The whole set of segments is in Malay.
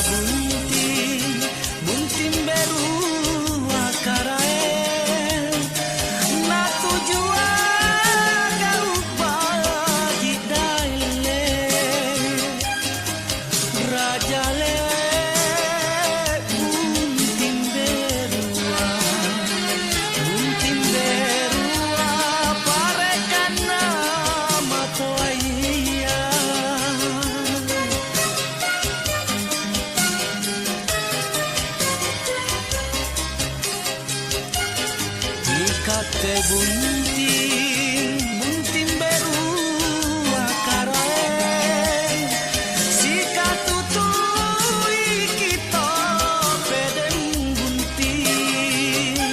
bunting, bunting beru akarae, na tujuan kau bagi daile, raja le bunting berua, bunting berua parekan nama toaya. Kate bunting, bunting beru akarae, sika tutui kita pedeng bunting,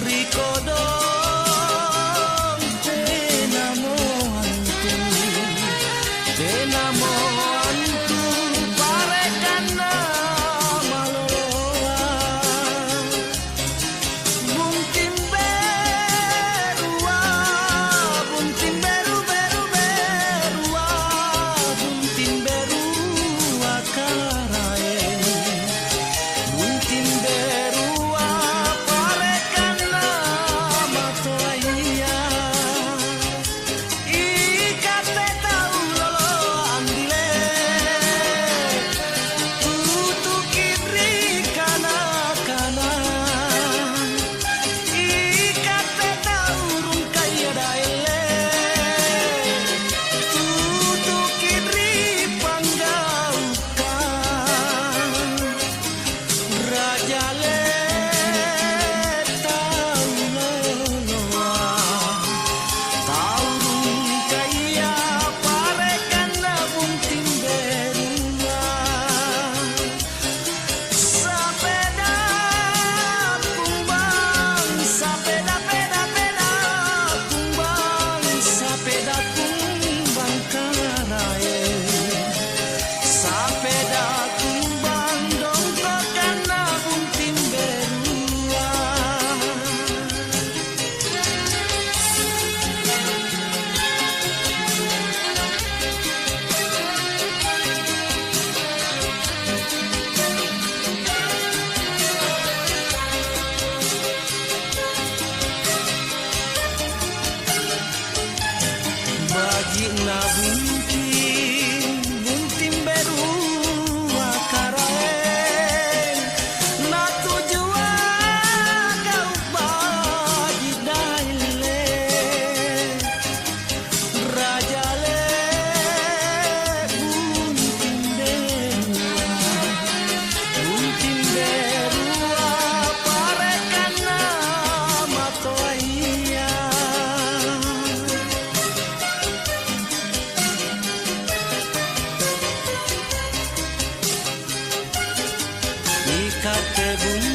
rikodong tenamo antu parekan nama loa. Bunting na bunting, bunting beru akarae, na tujuan kau bagi daile, raja le bunting berua parekan nama toaya. Kate bunting